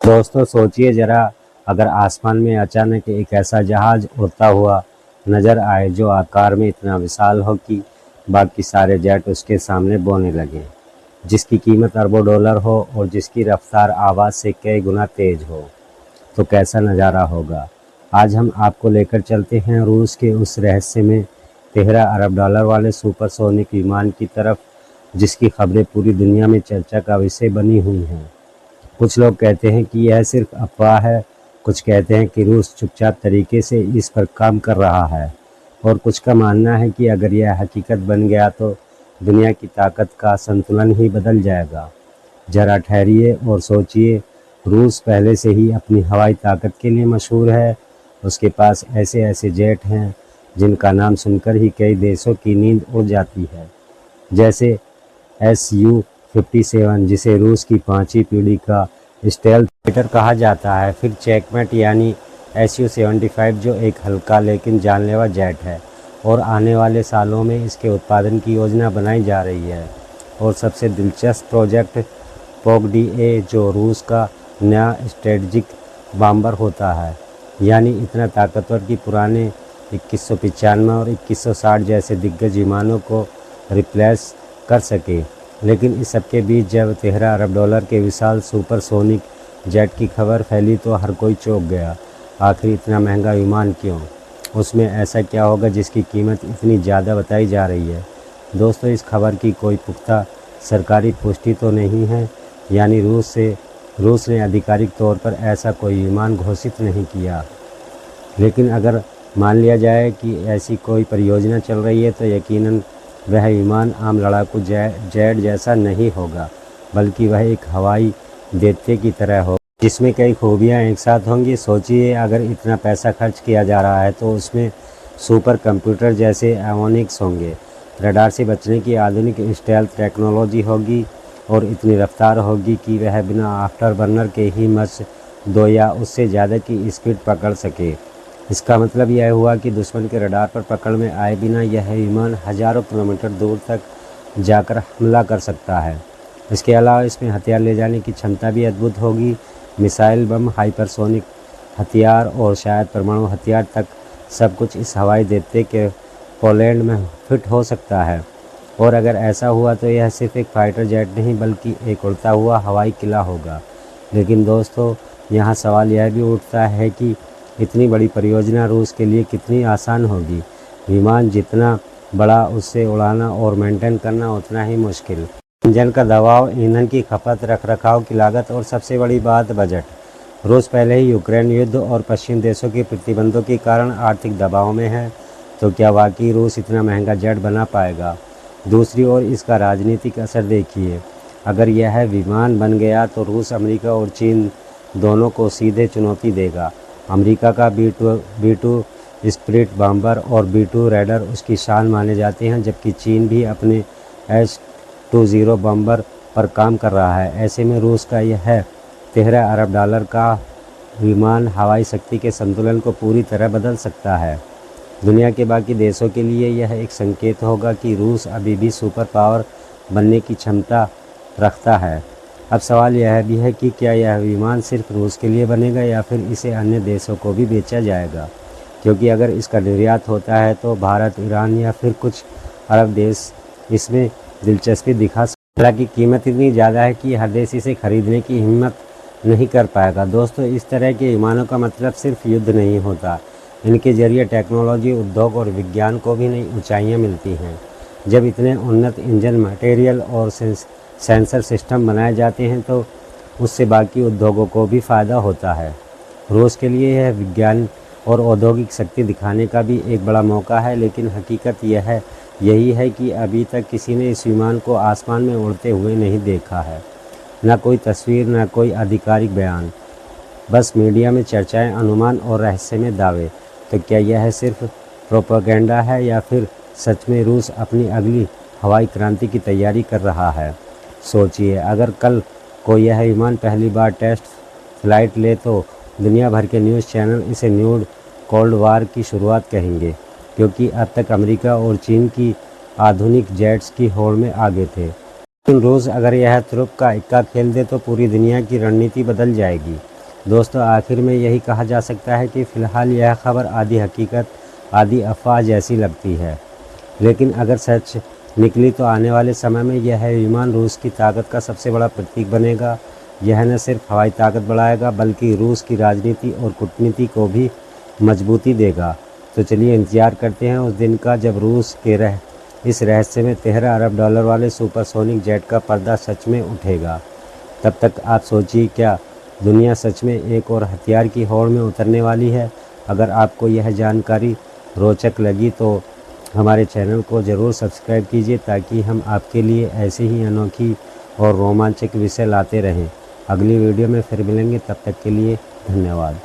दोस्तों सोचिए जरा, अगर आसमान में अचानक एक ऐसा जहाज उड़ता हुआ नजर आए जो आकार में इतना विशाल हो कि बाकी सारे जेट उसके सामने बोने लगे, जिसकी कीमत अरबों डॉलर हो और जिसकी रफ्तार आवाज़ से कई गुना तेज हो, तो कैसा नज़ारा होगा। आज हम आपको लेकर चलते हैं रूस के उस रहस्य में 13 अरब डॉलर वाले सुपरसोनिक विमान की तरफ, जिसकी खबरें पूरी दुनिया में चर्चा का विषय बनी हुई हैं। कुछ लोग कहते हैं कि यह सिर्फ अफवाह है, कुछ कहते हैं कि रूस चुपचाप तरीके से इस पर काम कर रहा है, और कुछ का मानना है कि अगर यह हकीकत बन गया तो दुनिया की ताकत का संतुलन ही बदल जाएगा। जरा ठहरिए और सोचिए, रूस पहले से ही अपनी हवाई ताकत के लिए मशहूर है। उसके पास ऐसे ऐसे जेट हैं जिनका नाम सुनकर ही कई देशों की नींद उड़ जाती है, जैसे Su-57, जिसे रूस की 5वीं पीढ़ी का स्टेल्थ फाइटर कहा जाता है। फिर चेकमेट यानी Su-75, जो एक हल्का लेकिन जानलेवा जेट है और आने वाले सालों में इसके उत्पादन की योजना बनाई जा रही है। और सबसे दिलचस्प प्रोजेक्ट पोग-डी-ए, जो रूस का नया स्ट्रेटजिक बॉम्बर होता है, यानी इतना ताकतवर कि पुराने 2195 और 2160 जैसे दिग्गज विमानों को रिप्लेस कर सके। लेकिन इस सबके बीच जब 13 अरब डॉलर के विशाल सुपरसोनिक जेट की खबर फैली तो हर कोई चौंक गया। आखिर इतना महंगा विमान क्यों? उसमें ऐसा क्या होगा जिसकी कीमत इतनी ज़्यादा बताई जा रही है? दोस्तों, इस खबर की कोई पुख्ता सरकारी पुष्टि तो नहीं है, यानी रूस ने आधिकारिक तौर पर ऐसा कोई विमान घोषित नहीं किया। लेकिन अगर मान लिया जाए कि ऐसी कोई परियोजना चल रही है तो यकीनन वह विमान आम लड़ाकू जेट जैसा नहीं होगा, बल्कि वह एक हवाई दैत्य की तरह हो, जिसमें कई खूबियां एक साथ होंगी। सोचिए, अगर इतना पैसा खर्च किया जा रहा है तो उसमें सुपर कंप्यूटर जैसे एवियोनिक्स होंगे, रडार से बचने की आधुनिक स्टेल्थ टेक्नोलॉजी होगी और इतनी रफ्तार होगी कि वह बिना आफ्टर बर्नर के ही मच 2 या उससे ज़्यादा की स्पीड पकड़ सके। इसका मतलब यह हुआ कि दुश्मन के रडार पर पकड़ में आए बिना यह विमान हज़ारों किलोमीटर दूर तक जाकर हमला कर सकता है। इसके अलावा इसमें हथियार ले जाने की क्षमता भी अद्भुत होगी। मिसाइल, बम, हाइपरसोनिक हथियार और शायद परमाणु हथियार तक सब कुछ इस हवाई दैत्य के पोलैंड में फिट हो सकता है। और अगर ऐसा हुआ तो यह सिर्फ एक फाइटर जेट नहीं बल्कि एक उड़ता हुआ हवाई किला होगा। लेकिन दोस्तों, यहाँ सवाल यह भी उठता है कि इतनी बड़ी परियोजना रूस के लिए कितनी आसान होगी। विमान जितना बड़ा, उससे उड़ाना और मेंटेन करना उतना ही मुश्किल। इंजन का दबाव, ईंधन की खपत, रखरखाव की लागत और सबसे बड़ी बात बजट। रूस पहले ही यूक्रेन युद्ध और पश्चिमी देशों के प्रतिबंधों के कारण आर्थिक दबाव में है, तो क्या वाकई रूस इतना महंगा जेट बना पाएगा? दूसरी ओर इसका राजनीतिक असर देखिए। अगर यह विमान बन गया तो रूस अमेरिका और चीन दोनों को सीधे चुनौती देगा। अमेरिका का B-2 स्पिरिट बॉम्बर और B-2 रैडर उसकी शान माने जाते हैं, जबकि चीन भी अपने H-20 बॉम्बर पर काम कर रहा है। ऐसे में रूस का यह 13 अरब डॉलर का विमान हवाई शक्ति के संतुलन को पूरी तरह बदल सकता है। दुनिया के बाकी देशों के लिए यह एक संकेत होगा कि रूस अभी भी सुपर पावर बनने की क्षमता रखता है। अब सवाल यह भी है कि क्या यह विमान सिर्फ रूस के लिए बनेगा या फिर इसे अन्य देशों को भी बेचा जाएगा? क्योंकि अगर इसका निर्यात होता है तो भारत, ईरान या फिर कुछ अरब देश इसमें दिलचस्पी दिखा सकते हैं। हालांकि कीमत इतनी ज़्यादा है कि हर देश इसे खरीदने की हिम्मत नहीं कर पाएगा। दोस्तों, इस तरह के विमानों का मतलब सिर्फ युद्ध नहीं होता, इनके जरिए टेक्नोलॉजी, उद्योग और विज्ञान को भी नई ऊंचाइयां मिलती हैं। जब इतने उन्नत इंजन, मटेरियल और सेंसर सिस्टम बनाए जाते हैं तो उससे बाकी उद्योगों को भी फ़ायदा होता है। रूस के लिए यह विज्ञान और औद्योगिक शक्ति दिखाने का भी एक बड़ा मौका है। लेकिन हकीकत यही है कि अभी तक किसी ने इस विमान को आसमान में उड़ते हुए नहीं देखा है। न कोई तस्वीर, न कोई आधिकारिक बयान, बस मीडिया में चर्चाएं, अनुमान और रहस्यमय दावे। तो क्या यह सिर्फ प्रोपेगेंडा है या फिर सच में रूस अपनी अगली हवाई क्रांति की तैयारी कर रहा है? सोचिए, अगर कल कोई यह विमान पहली बार टेस्ट फ्लाइट ले तो दुनिया भर के न्यूज़ चैनल इसे न्यू कोल्ड वार की शुरुआत कहेंगे, क्योंकि अब तक अमेरिका और चीन की आधुनिक जेट्स की होड़ में आगे थे। लेकिन रूस अगर यह तुरुप का इक्का खेल दे तो पूरी दुनिया की रणनीति बदल जाएगी। दोस्तों आखिर में यही कहा जा सकता है कि फ़िलहाल यह खबर आधी हकीकत आधी अफवाह जैसी लगती है, लेकिन अगर सच निकली तो आने वाले समय में यह विमान रूस की ताकत का सबसे बड़ा प्रतीक बनेगा। यह न सिर्फ हवाई ताकत बढ़ाएगा बल्कि रूस की राजनीति और कूटनीति को भी मजबूती देगा। तो चलिए इंतज़ार करते हैं उस दिन का जब रूस के इस रहस्य में 13 अरब डॉलर वाले सुपरसोनिक जेट का पर्दा सच में उठेगा। तब तक आप सोचिए, क्या दुनिया सच में एक और हथियार की होड़ में उतरने वाली है? अगर आपको यह जानकारी रोचक लगी तो हमारे चैनल को ज़रूर सब्सक्राइब कीजिए ताकि हम आपके लिए ऐसे ही अनोखी और रोमांचक विषय लाते रहें। अगली वीडियो में फिर मिलेंगे, तब तक के लिए धन्यवाद।